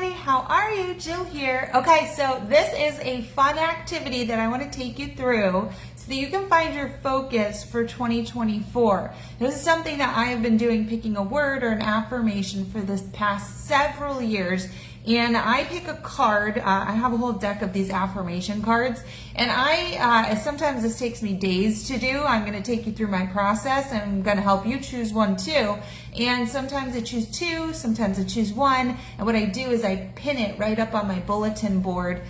everybody, how are you? Jill here. Okay, so this is a fun activity that I want to take you through so that you can find your focus for 2024. This is something that I have been doing, picking a word or an affirmation for this past several years. And I pick a card. I have a whole deck of these affirmation cards, and sometimes this takes me days to do. I'm going to take you through my process, and I'm going to help you choose one too. And sometimes I choose two, sometimes I choose one. And what I do is I pin it right up on my bulletin board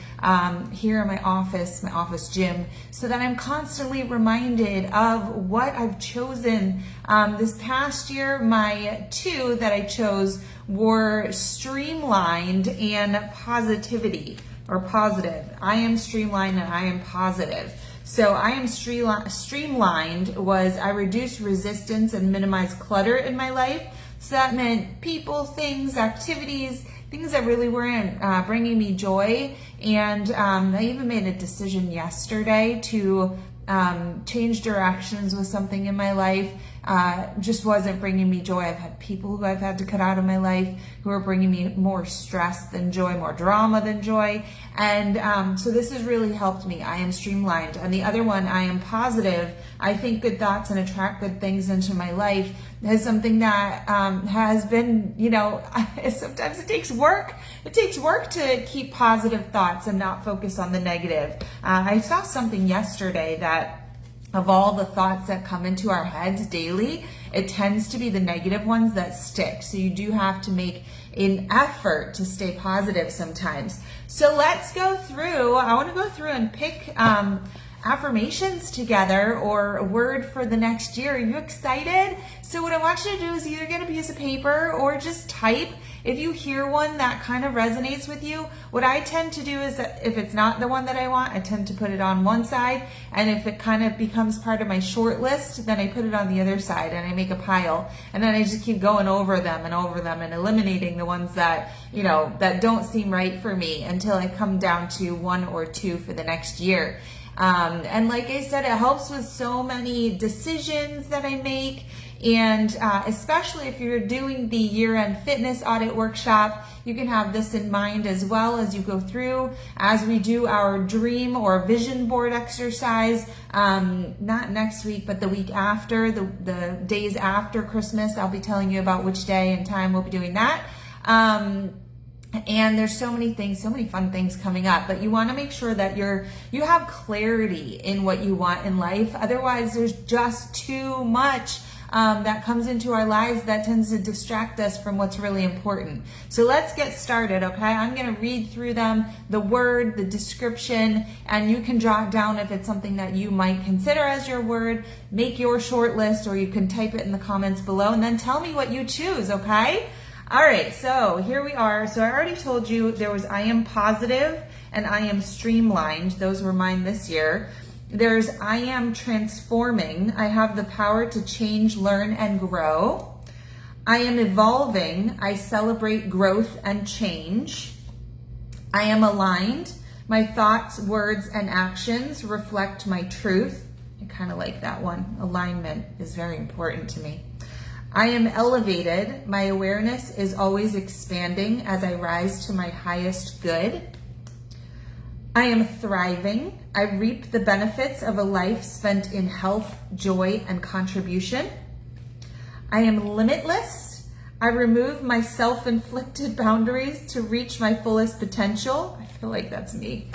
here in my office gym, so that I'm constantly reminded of what I've chosen. This past year, my two that I chose were streamlined and positivity, or positive. I am streamlined and I am positive. So I am streamlined was I reduce resistance and minimize clutter in my life. So that meant people, things, activities, things that really weren't bringing me joy. And I even made a decision yesterday to change directions with something in my life. Just wasn't bringing me joy. I've had people who I've had to cut out of my life who are bringing me more stress than joy, more drama than joy. And so this has really helped me. I am streamlined. And the other one, I am positive. I think good thoughts and attract good things into my life is something that has been, sometimes it takes work. It takes work to keep positive thoughts and not focus on the negative. I saw something yesterday that of all the thoughts that come into our heads daily, it tends to be the negative ones that stick. So you do have to make an effort to stay positive sometimes. So let's go through. I want to go through and pick affirmations together, or a word for the next year. Are you excited? So what I want you to do is either get a piece of paper or just type. If you hear one that kind of resonates with you, what I tend to do is that if it's not the one that I want, I tend to put it on one side. And if it kind of becomes part of my short list, then I put it on the other side and I make a pile. And then I just keep going over them and eliminating the ones that, that don't seem right for me until I come down to one or two for the next year. And like I said, it helps with so many decisions that I make. And especially if you're doing the year-end fitness audit workshop, you can have this in mind as well as you go through, as we do our dream or vision board exercise, not next week, but the week after, the days after Christmas. I'll be telling you about which day and time we'll be doing that. And there's so many things, so many fun things coming up, but you want to make sure that you have clarity in what you want in life. Otherwise, there's just too much that comes into our lives that tends to distract us from what's really important. So let's get started, okay? I'm going to read through them, the word, the description, and you can jot down if it's something that you might consider as your word. Make your short list, or you can type it in the comments below, and then tell me what you choose, okay? All right, so here we are. So I already told you there was I am positive and I am streamlined. Those were mine this year. There's I am transforming. I have the power to change, learn, and grow. I am evolving. I celebrate growth and change. I am aligned. My thoughts, words, and actions reflect my truth. I kind of like that one. Alignment is very important to me. I am elevated. My awareness is always expanding as I rise to my highest good. I am thriving. I reap the benefits of a life spent in health, joy, and contribution. I am limitless. I remove my self-inflicted boundaries to reach my fullest potential. I feel like that's me.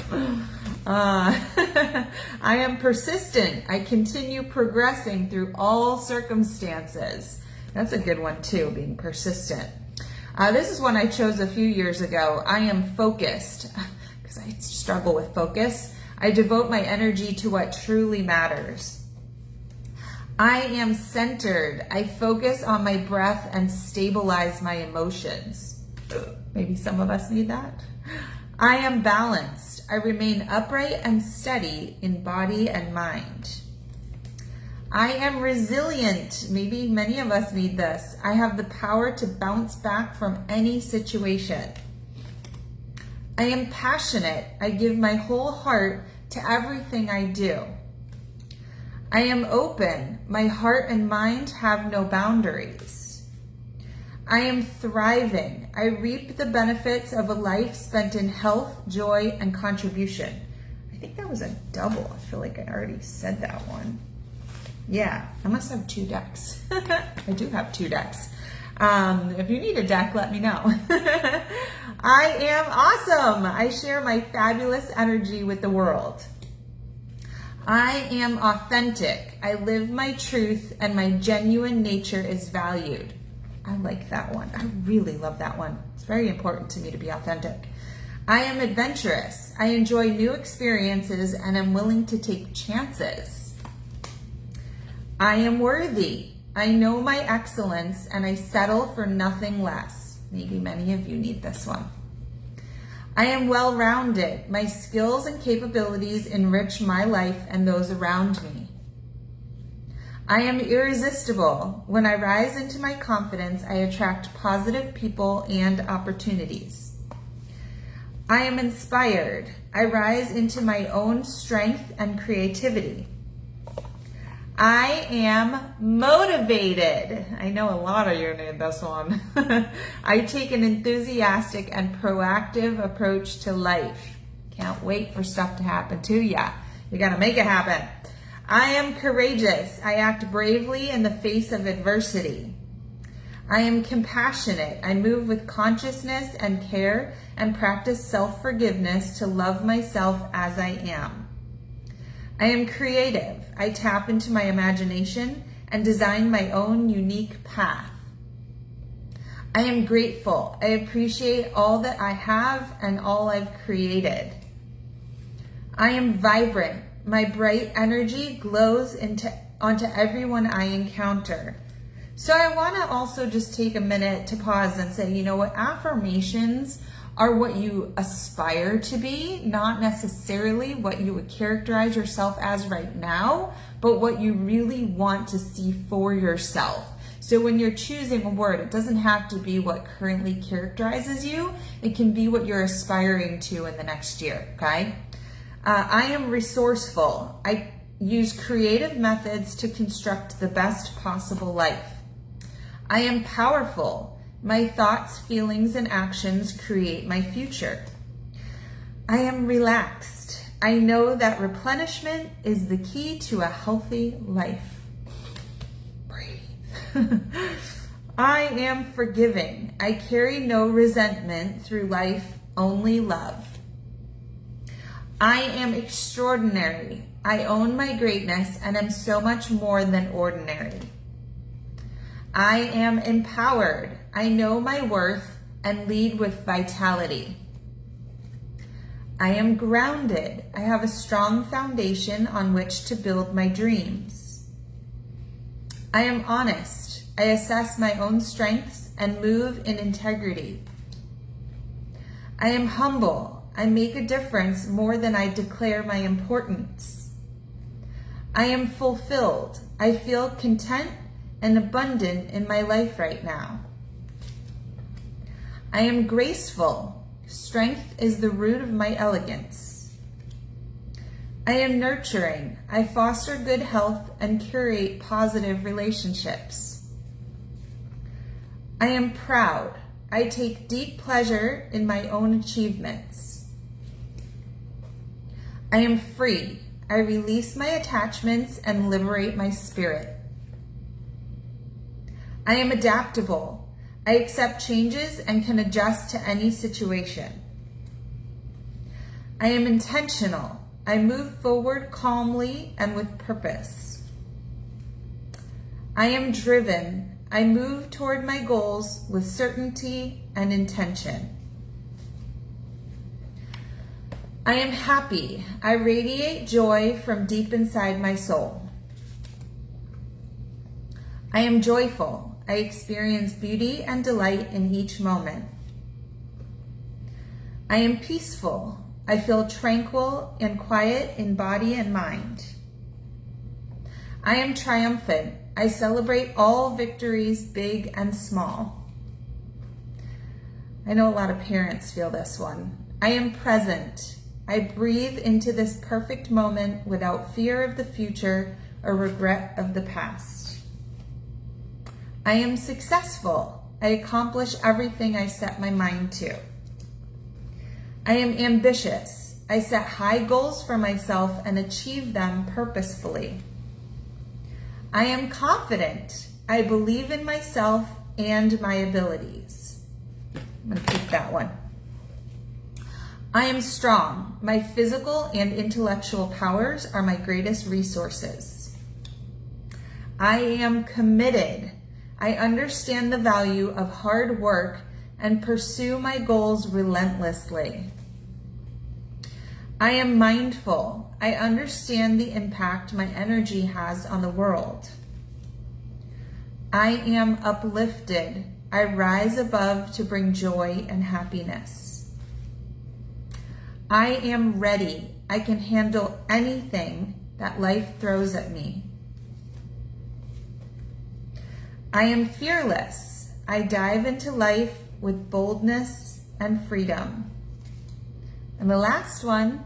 I am persistent. I continue progressing through all circumstances. That's a good one too, being persistent. This is one I chose a few years ago. I am focused, because I struggle with focus. I devote my energy to what truly matters. I am centered. I focus on my breath and stabilize my emotions. Maybe some of us need that. I am balanced. I remain upright and steady in body and mind. I am resilient. Maybe many of us need this. I have the power to bounce back from any situation. I am passionate. I give my whole heart to everything I do. I am open. My heart and mind have no boundaries. I am thriving. I reap the benefits of a life spent in health, joy, and contribution. I think that was a double. I feel like I already said that one. Yeah, I must have 2 decks. I do have 2 decks. If you need a deck, let me know. I am awesome. I share my fabulous energy with the world. I am authentic. I live my truth and my genuine nature is valued. I like that one. I really love that one. It's very important to me to be authentic. I am adventurous. I enjoy new experiences and am willing to take chances. I am worthy. I know my excellence and I settle for nothing less. Maybe many of you need this one. I am well-rounded. My skills and capabilities enrich my life and those around me. I am irresistible. When I rise into my confidence, I attract positive people and opportunities. I am inspired. I rise into my own strength and creativity. I am motivated. I know a lot of you need this one. I take an enthusiastic and proactive approach to life. Can't wait for stuff to happen to ya. You gotta make it happen. I am courageous. I act bravely in the face of adversity. I am compassionate. I move with consciousness and care and practice self-forgiveness to love myself as I am. I am creative. I tap into my imagination and design my own unique path. I am grateful. I appreciate all that I have and all I've created. I am vibrant. My bright energy glows onto everyone I encounter. So I want to also just take a minute to pause and say, you know what, affirmations are what you aspire to be, not necessarily what you would characterize yourself as right now, but what you really want to see for yourself. So when you're choosing a word, it doesn't have to be what currently characterizes you. It can be what you're aspiring to in the next year, okay? I am resourceful. I use creative methods to construct the best possible life. I am powerful. My thoughts, feelings, and actions create my future. I am relaxed. I know that replenishment is the key to a healthy life. Breathe. I am forgiving. I carry no resentment through life, only love. I am extraordinary. I own my greatness and am so much more than ordinary. I am empowered. I know my worth and lead with vitality. I am grounded. I have a strong foundation on which to build my dreams. I am honest. I assess my own strengths and move in integrity. I am humble. I make a difference more than I declare my importance. I am fulfilled. I feel content and abundant in my life right now. I am graceful. Strength is the root of my elegance. I am nurturing. I foster good health and curate positive relationships. I am proud. I take deep pleasure in my own achievements. I am free. I release my attachments and liberate my spirit. I am adaptable. I accept changes and can adjust to any situation. I am intentional. I move forward calmly and with purpose. I am driven. I move toward my goals with certainty and intention. I am happy. I radiate joy from deep inside my soul. I am joyful. I experience beauty and delight in each moment. I am peaceful. I feel tranquil and quiet in body and mind. I am triumphant. I celebrate all victories, big and small. I know a lot of parents feel this one. I am present. I breathe into this perfect moment without fear of the future or regret of the past. I am successful. I accomplish everything I set my mind to. I am ambitious. I set high goals for myself and achieve them purposefully. I am confident. I believe in myself and my abilities. I'm going to pick that one. I am strong. My physical and intellectual powers are my greatest resources. I am committed. I understand the value of hard work and pursue my goals relentlessly. I am mindful. I understand the impact my energy has on the world. I am uplifted. I rise above to bring joy and happiness. I am ready. I can handle anything that life throws at me. I am fearless. I dive into life with boldness and freedom. And the last one,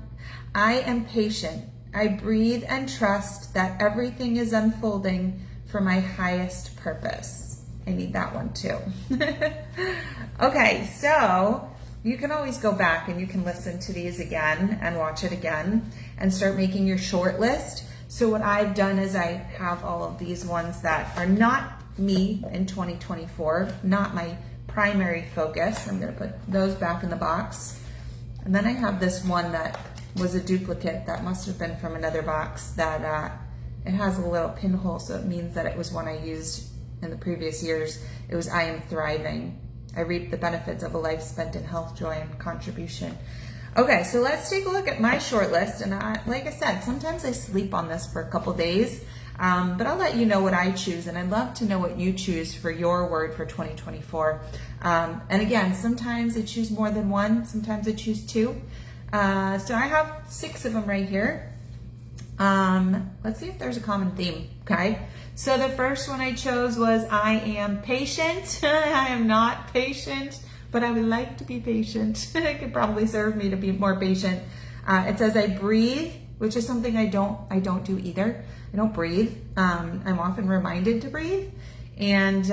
I am patient. I breathe and trust that everything is unfolding for my highest purpose. I need that one too. Okay, so you can always go back and you can listen to these again and watch it again and start making your short list. So what I've done is I have all of these ones that are not me in 2024, not my primary focus. I'm going to put those back in the box. And then I have this one that was a duplicate that must have been from another box that it has a little pinhole, so it means that it was one I used in the previous years. It was I am thriving. I reap the benefits of a life spent in health, joy, and contribution. Okay, so let's take a look at my short list. And like I said, sometimes I sleep on this for a couple days, but I'll let you know what I choose, and I'd love to know what you choose for your word for 2024. And again, sometimes I choose more than one, sometimes I choose two. So I have 6 of them right here. Let's see if there's a common theme, okay? So the first one I chose was I am patient. I am not patient, but I would like to be patient. It could probably serve me to be more patient. It says I breathe, which is something I don't do either. I don't breathe. I'm often reminded to breathe. And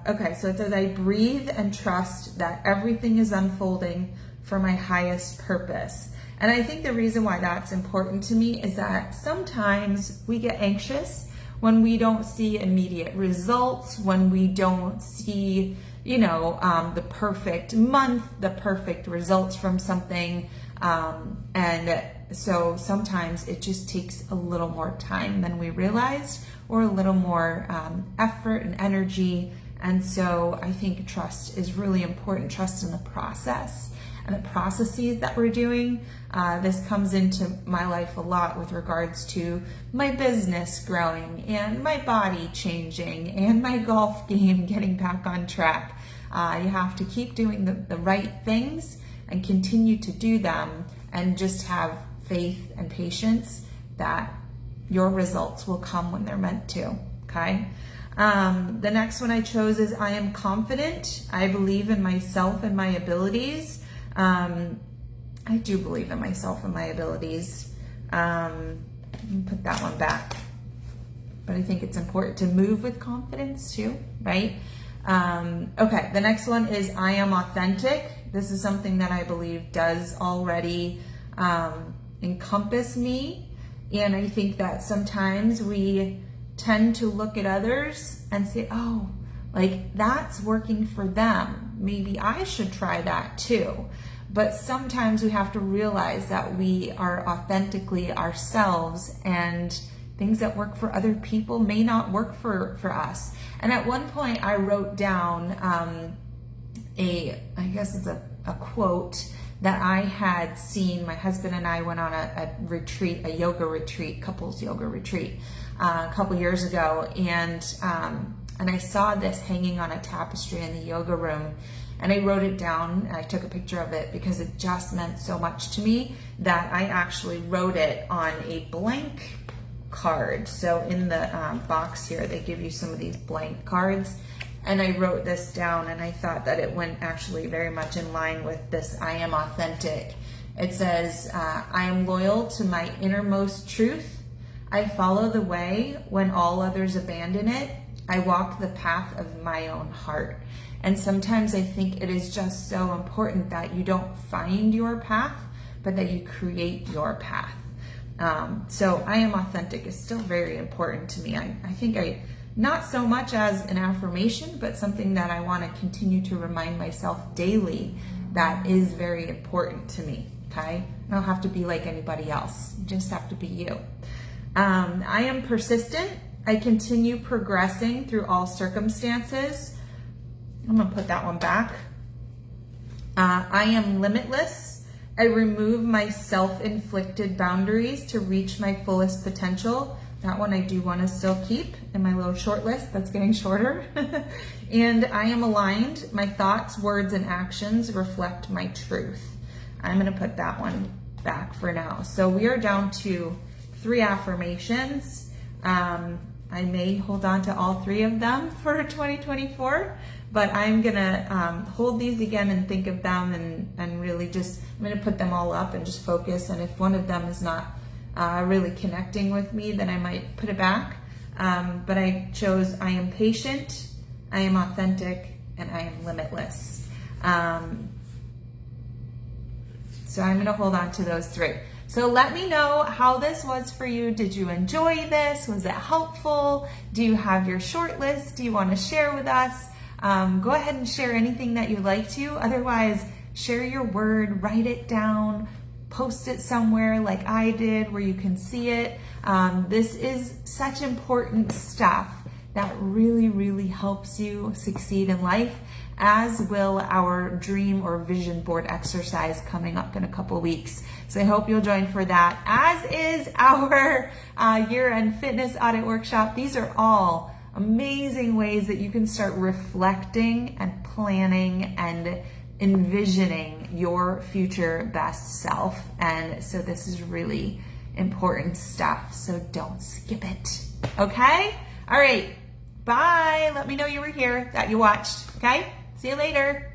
okay, so it says I breathe and trust that everything is unfolding for my highest purpose. And I think the reason why that's important to me is that sometimes we get anxious when we don't see immediate results, when we don't see, the perfect month, the perfect results from something. And so sometimes it just takes a little more time than we realized, or a little more effort and energy. And so I think trust is really important, trust in the process and the processes that we're doing. This comes into my life a lot with regards to my business growing and my body changing and my golf game getting back on track. You have to keep doing the right things and continue to do them, and just have faith and patience that your results will come when they're meant to, okay? The next one I chose is I am confident. I believe in myself and my abilities. I do believe in myself and my abilities. Put that one back. But I think it's important to move with confidence too, right? Okay, the next one is I am authentic. This is something that I believe does already encompass me. And I think that sometimes we tend to look at others and say, oh, like that's working for them. Maybe I should try that too. But sometimes we have to realize that we are authentically ourselves, and things that work for other people may not work for us. And at one point I wrote down I guess it's a quote that I had seen. My husband and I went on a retreat, a yoga retreat, couples yoga retreat, a couple years ago, and I saw this hanging on a tapestry in the yoga room, and I wrote it down, and I took a picture of it because it just meant so much to me that I actually wrote it on a blank card. So in the box here, they give you some of these blank cards, and I wrote this down, and I thought that it went actually very much in line with this I am authentic. It says, I am loyal to my innermost truth. I follow the way when all others abandon it. I walk the path of my own heart. And sometimes I think it is just so important that you don't find your path, but that you create your path. So I am authentic is still very important to me. I think not so much as an affirmation, but something that I want to continue to remind myself daily that is very important to me, okay? I don't have to be like anybody else. You just have to be you. I am persistent. I continue progressing through all circumstances. I'm gonna put that one back. I am limitless. I remove my self-inflicted boundaries to reach my fullest potential. That one I do want to still keep in my little short list that's getting shorter. And I am aligned. My thoughts, words, and actions reflect my truth. I'm going to put that one back for now. So we are down to 3 affirmations. I may hold on to all 3 of them for 2024, but I'm going to hold these again and think of them and really just, I'm going to put them all up and just focus. And if one of them is not really connecting with me, then I might put it back. But I chose I am patient, I am authentic, and I am limitless. So I'm going to hold on to those 3. So let me know how this was for you. Did you enjoy this? Was it helpful? Do you have your short list? Do you want to share with us? Go ahead and share anything that you'd like to. Otherwise, share your word, write it down, post it somewhere like I did where you can see it. This is such important stuff that really, really helps you succeed in life, as will our dream or vision board exercise coming up in a couple weeks. So I hope you'll join for that, as is our year-end fitness audit workshop. These are all amazing ways that you can start reflecting and planning and envisioning your future best self. And so this is really important stuff. So don't skip it. Okay? All right. Bye. Let me know you were here, that you watched. Okay? See you later.